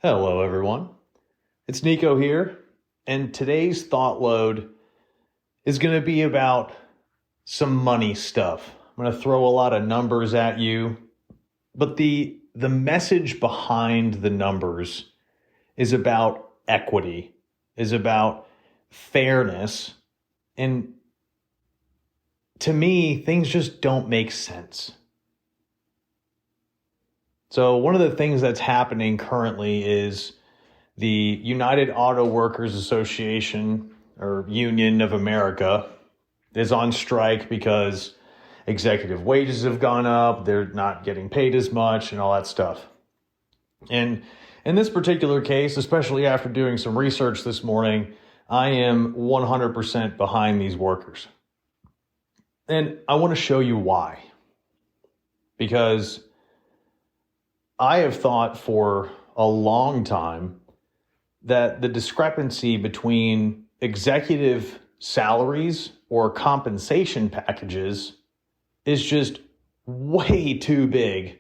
Hello, everyone. It's Nico here, and today's thought load is going to be about some money stuff. I'm going to throw a lot of numbers at you, but the message behind the numbers is about equity, is about fairness, and to me, things just don't make sense. So one of the things that's happening currently is the United Auto Workers Association or Union of America is on strike because executive wages have gone up, they're not getting paid as much and all that stuff. And in this particular case, especially after doing some research this morning, I am 100% behind these workers. And I want to show you why. Because I have thought for a long time that the discrepancy between executive salaries or compensation packages is just way too big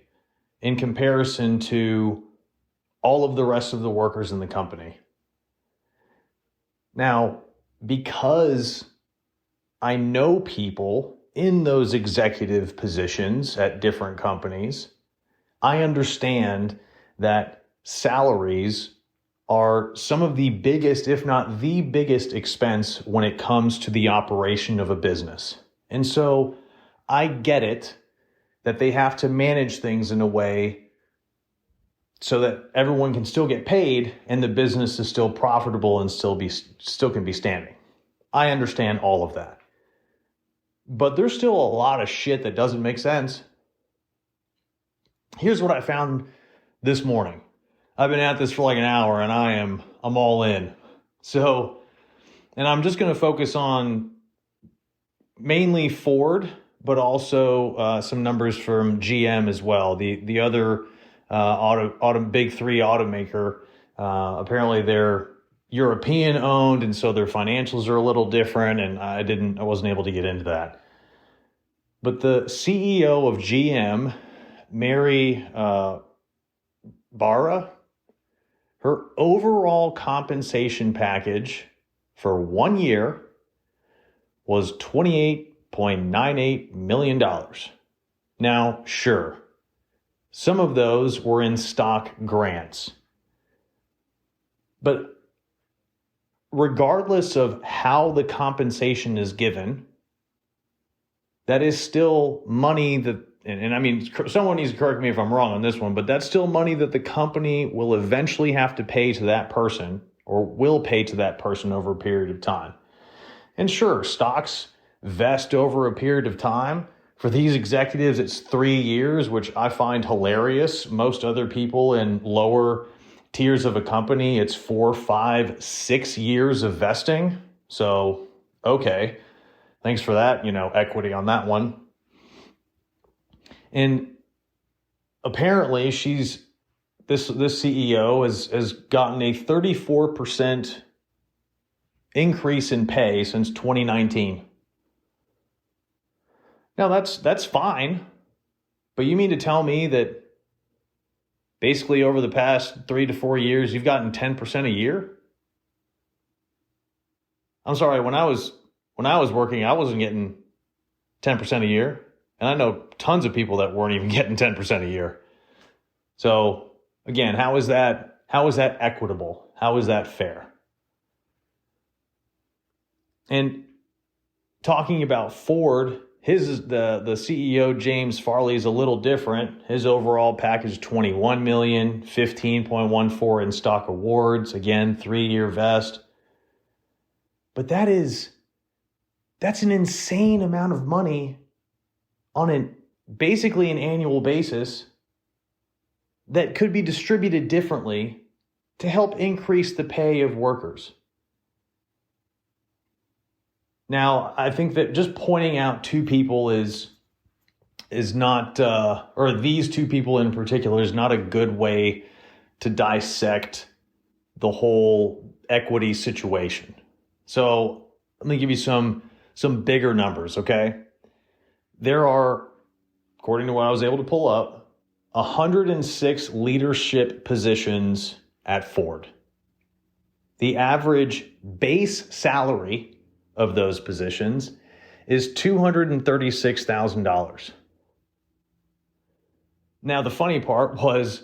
in comparison to all of the rest of the workers in the company. Now, because I know people in those executive positions at different companies, I understand that salaries are some of the biggest, if not the biggest expense when it comes to the operation of a business. And so I get it that they have to manage things in a way so that everyone can still get paid and the business is still profitable and still can be standing. I understand all of that. But there's still a lot of shit that doesn't make sense. Here's what I found this morning. I've been at this for like an hour and I'm all in. So, and I'm just going to focus on mainly Ford, but also some numbers from GM as well. The other big three automaker, apparently they're European owned, and so their financials are a little different, and I wasn't able to get into that. But the CEO of GM, Mary Barra, her overall compensation package for 1 year was $28.98 million. Now, sure, some of those were in stock grants. But regardless of how the compensation is given, that is still money that, and I mean, someone needs to correct me if I'm wrong on this one, but that's still money that the company will eventually have to pay to that person or will pay to that person over a period of time. And sure, stocks vest over a period of time. For these executives, it's 3 years, which I find hilarious. Most other people in lower tiers of a company, it's 4, 5, 6 years of vesting. So, okay. Thanks for that, equity on that one. And apparently this CEO has gotten a 34% increase in pay since 2019. Now that's fine, but you mean to tell me that basically over the past 3 to 4 years, you've gotten 10% a year? I'm sorry, when I was working, I wasn't getting 10% a year. And I know tons of people that weren't even getting 10% a year. So again, how is that equitable? How is that fair? And talking about Ford, the CEO, James Farley, is a little different. His overall package, $21 million, 15.14 in stock awards. Again, 3-year vest. But that's an insane amount of money on basically an annual basis that could be distributed differently to help increase the pay of workers. Now, I think that just pointing out two people is not, or these two people in particular, is not a good way to dissect the whole equity situation. So let me give you some bigger numbers, okay? There are, according to what I was able to pull up, 106 leadership positions at Ford. The average base salary of those positions is $236,000. Now, the funny part was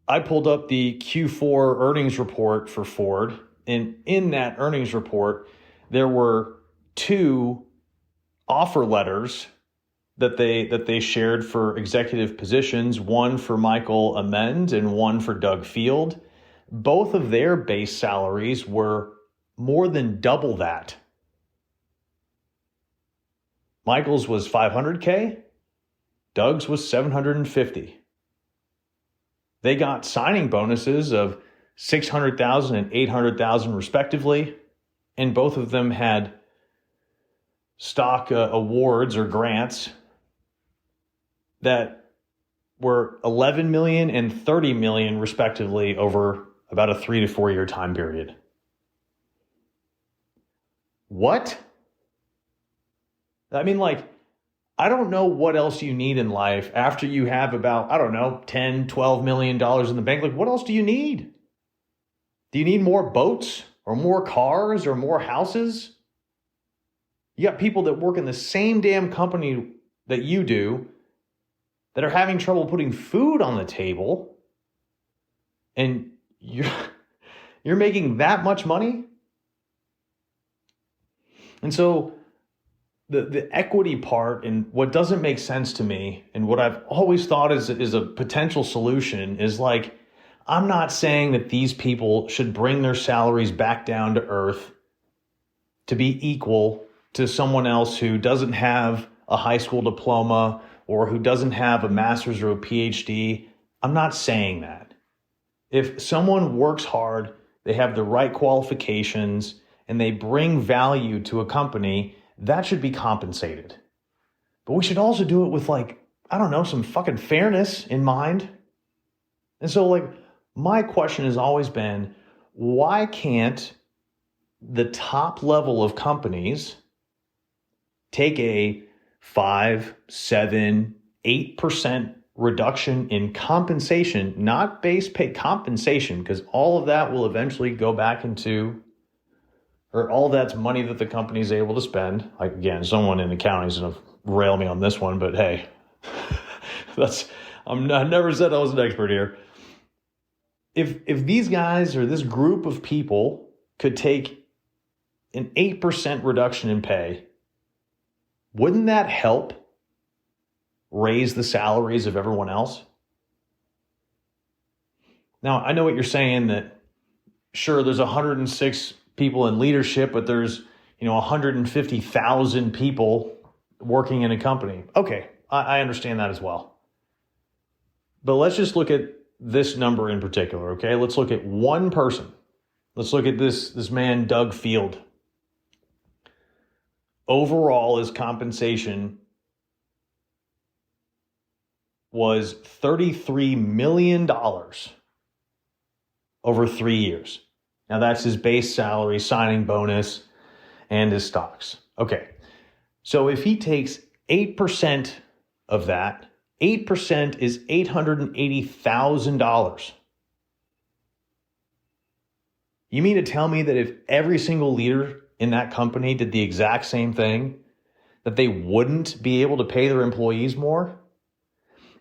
I pulled up the Q4 earnings report for Ford, and in that earnings report, there were 2 offer letters that they shared for executive positions, one for Michael Amend and one for Doug Field. Both of their base salaries were more than double that. Michael's was $500K, Doug's was $750. They got signing bonuses of $600,000 and $800,000 respectively, and both of them had stock awards or grants that were $11 million and $30 million respectively over about a 3 to 4 year time period. What? I mean, I don't know what else you need in life after you have about, $10, $12 million in the bank. What else do you need? Do you need more boats or more cars or more houses? You got people that work in the same damn company that you do that are having trouble putting food on the table, and you're making that much money? And so the equity part, and what doesn't make sense to me, and what I've always thought is a potential solution, is I'm not saying that these people should bring their salaries back down to earth to be equal to someone else who doesn't have a high school diploma or who doesn't have a master's or a PhD. I'm not saying that. If someone works hard, they have the right qualifications, and they bring value to a company, that should be compensated. But we should also do it with some fucking fairness in mind. And so my question has always been, why can't the top level of companies take a 5, 7, 8% reduction in compensation, not base pay, compensation, because all of that will eventually go back into, or all that's money that the company is able to spend. Again, someone in accounting is going to rail me on this one, but hey, I never said I was an expert here. If these guys or this group of people could take an 8% reduction in pay, wouldn't that help raise the salaries of everyone else? Now, I know what you're saying, that sure, there's 106 people in leadership, but there's 150,000 people working in a company. Okay, I understand that as well. But let's just look at this number in particular, okay? Let's look at one person. Let's look at this man, Doug Field. Overall, his compensation was $33 million over 3 years. Now, that's his base salary, signing bonus, and his stocks. Okay, so if he takes 8% of that, 8% is $880,000. You mean to tell me that if every single leader in that company did the exact same thing, that they wouldn't be able to pay their employees more?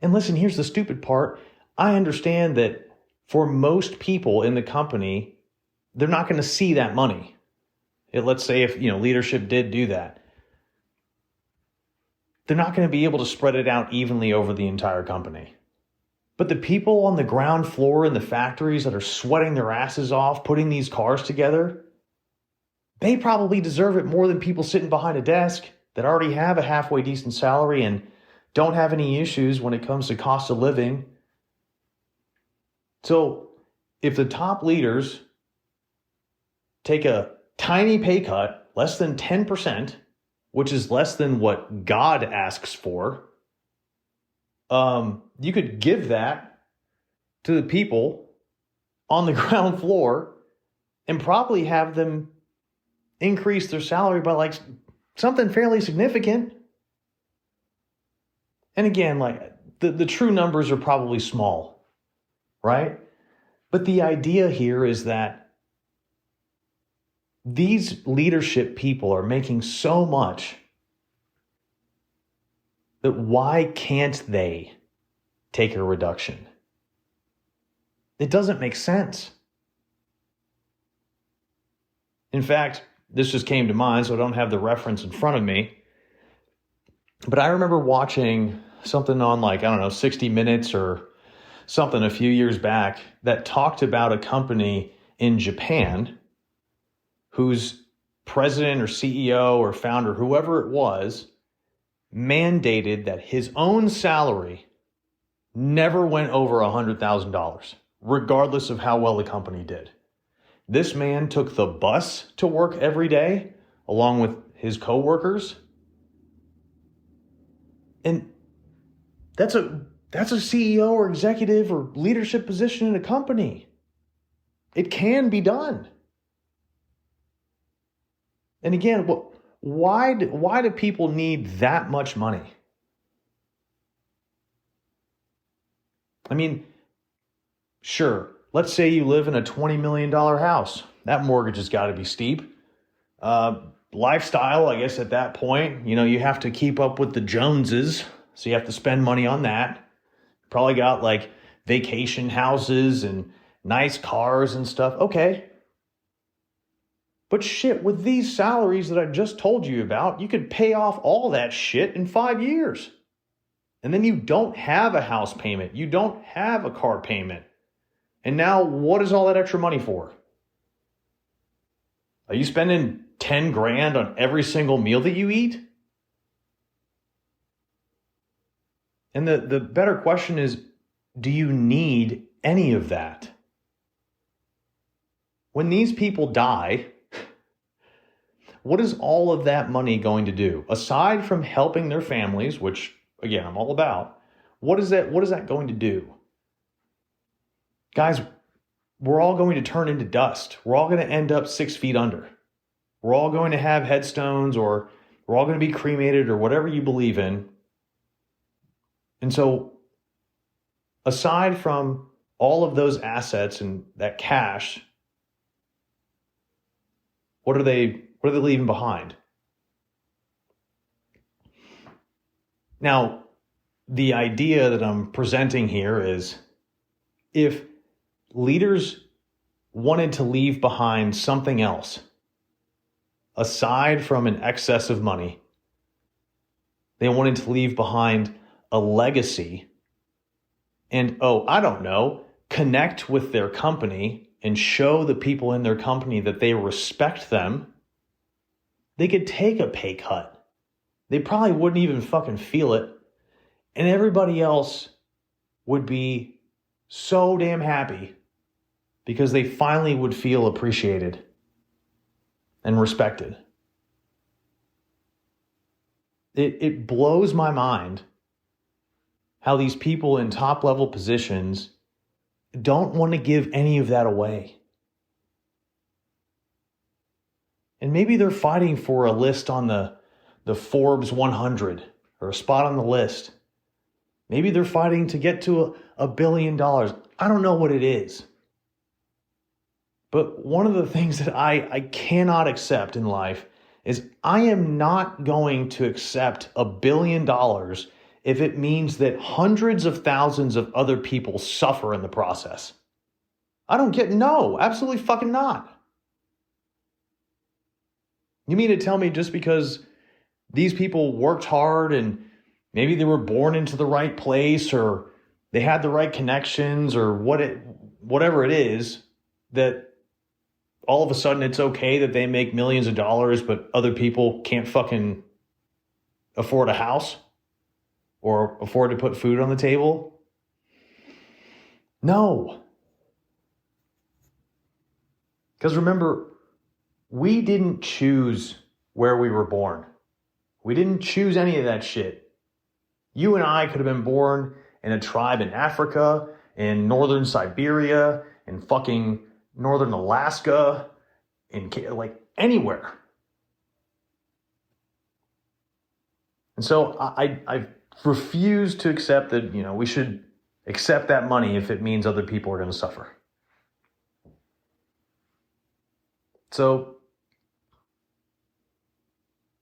And listen, here's the stupid part. I understand that for most people in the company, they're not going to see that money. Let's say if leadership did do that, they're not going to be able to spread it out evenly over the entire company. But the people on the ground floor in the factories that are sweating their asses off putting these cars together, they probably deserve it more than people sitting behind a desk that already have a halfway decent salary and don't have any issues when it comes to cost of living. So if the top leaders take a tiny pay cut, less than 10%, which is less than what God asks for, you could give that to the people on the ground floor and probably have them increase their salary by something fairly significant. And again, the true numbers are probably small, right? But the idea here is that these leadership people are making so much that why can't they take a reduction? It doesn't make sense. In fact, this just came to mind, so I don't have the reference in front of me. But I remember watching something on 60 Minutes or something a few years back that talked about a company in Japan whose president or CEO or founder, whoever it was, mandated that his own salary never went over $100,000, regardless of how well the company did. This man took the bus to work every day, along with his coworkers. And that's a CEO or executive or leadership position in a company. It can be done. And again, why do people need that much money? I mean, sure, let's say you live in a $20 million house. That mortgage has got to be steep. Lifestyle, I guess at that point, you have to keep up with the Joneses. So you have to spend money on that. Probably got vacation houses and nice cars and stuff. Okay. But shit, with these salaries that I just told you about, you could pay off all that shit in 5 years. And then you don't have a house payment. You don't have a car payment. And now what is all that extra money for? Are you spending 10 grand on every single meal that you eat? And the better question is, do you need any of that? When these people die, what is all of that money going to do? Aside from helping their families, which again, I'm all about, what is that going to do? Guys, we're all going to turn into dust. We're all going to end up 6 feet under. We're all going to have headstones, or we're all going to be cremated, or whatever you believe in. And so, aside from all of those assets and that cash, what are they leaving behind? Now, the idea that I'm presenting here is, if leaders wanted to leave behind something else, aside from an excess of money, they wanted to leave behind a legacy and, I don't know, connect with their company and show the people in their company that they respect them, they could take a pay cut. They probably wouldn't even fucking feel it. And everybody else would be so damn happy because they finally would feel appreciated and respected. It blows my mind how these people in top level positions don't want to give any of that away. And maybe they're fighting for a list on the Forbes 100 or a spot on the list. Maybe they're fighting to get to $1 billion. I don't know what it is. But one of the things that I cannot accept in life is I am not going to accept $1 billion if it means that hundreds of thousands of other people suffer in the process. No, absolutely fucking not. You mean to tell me just because these people worked hard and maybe they were born into the right place or they had the right connections or whatever it is, that all of a sudden it's okay that they make millions of dollars but other people can't fucking afford a house or afford to put food on the table? No. Because remember, we didn't choose where we were born. We didn't choose any of that shit. You and I could have been born in a tribe in Africa, in northern Siberia, in fucking northern Alaska, in anywhere. And so I refuse to accept that, we should accept that money if it means other people are going to suffer. So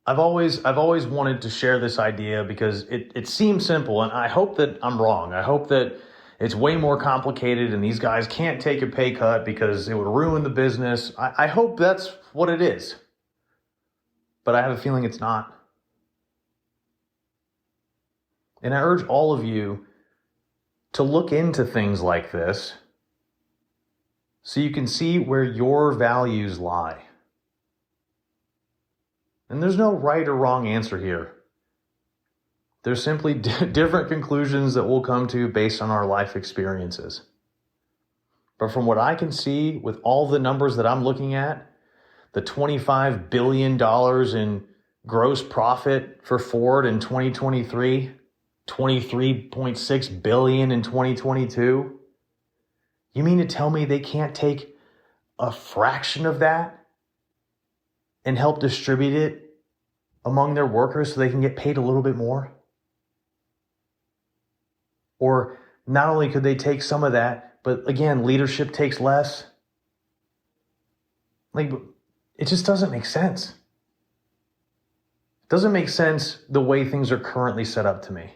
I've always wanted to share this idea because it seems simple, and I hope that I'm wrong. I hope that it's way more complicated and these guys can't take a pay cut because it would ruin the business. I hope that's what it is. But I have a feeling it's not. And I urge all of you to look into things like this so you can see where your values lie. And there's no right or wrong answer here. There's simply different conclusions that we'll come to based on our life experiences. But from what I can see with all the numbers that I'm looking at, the $25 billion in gross profit for Ford in 2023, $23.6 billion in 2022, you mean to tell me they can't take a fraction of that and help distribute it among their workers so they can get paid a little bit more? Or not only could they take some of that, but again, leadership takes less. Like, it just doesn't make sense. It doesn't make sense the way things are currently set up to me.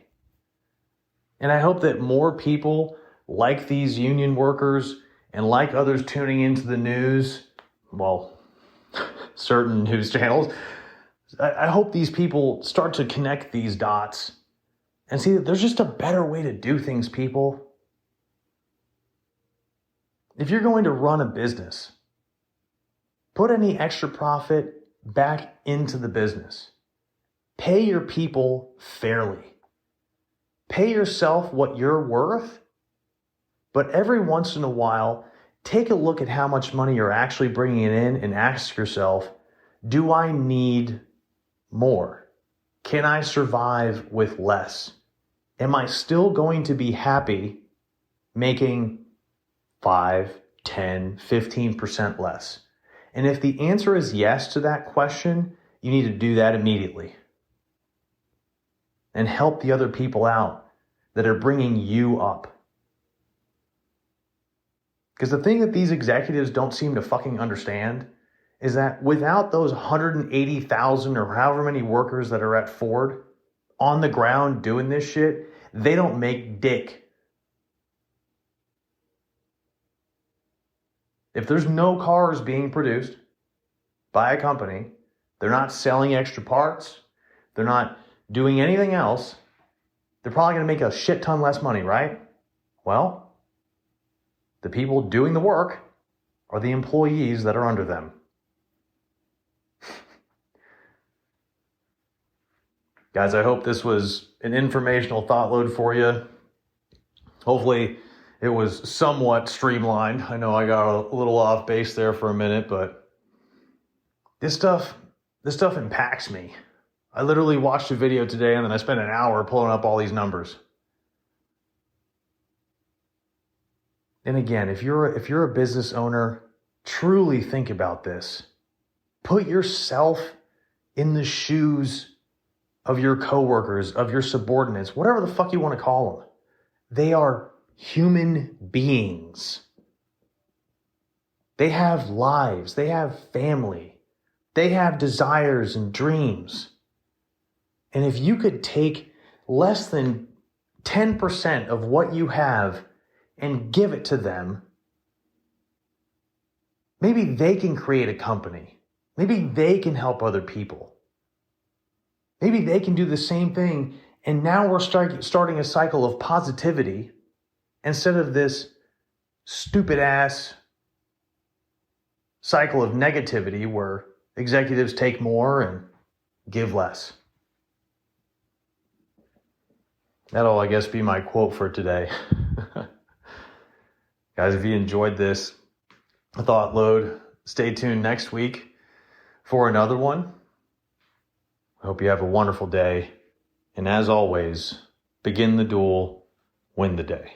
And I hope that more people like these union workers and like others tuning into the news, well, certain news channels, I hope these people start to connect these dots and see that there's just a better way to do things, people. If you're going to run a business, put any extra profit back into the business. Pay your people fairly. Pay yourself what you're worth, but every once in a while, take a look at how much money you're actually bringing in and ask yourself, do I need more? Can I survive with less? Am I still going to be happy making 5, 10, 15% less? And if the answer is yes to that question, you need to do that immediately. And help the other people out that are bringing you up. Because the thing that these executives don't seem to fucking understand is that without those 180,000 or however many workers that are at Ford on the ground doing this shit, they don't make dick. If there's no cars being produced by a company, they're not selling extra parts, they're not doing anything else, they're probably going to make a shit ton less money, right? Well, the people doing the work are the employees that are under them. Guys, I hope this was an informational thought load for you. Hopefully it was somewhat streamlined. I know I got a little off base there for a minute, but this stuff impacts me. I literally watched a video today and then I spent an hour pulling up all these numbers. And again, if you're a business owner, truly think about this. Put yourself in the shoes of your coworkers, of your subordinates, whatever the fuck you want to call them. They are human beings. They have lives. They have family. They have desires and dreams. And if you could take less than 10% of what you have and give it to them, maybe they can create a company. Maybe they can help other people. Maybe they can do the same thing. And now we're starting a cycle of positivity instead of this stupid ass cycle of negativity where executives take more and give less. That'll, I guess, be my quote for today. Guys, if you enjoyed this thought load, stay tuned next week for another one. I hope you have a wonderful day. And as always, begin the duel, win the day.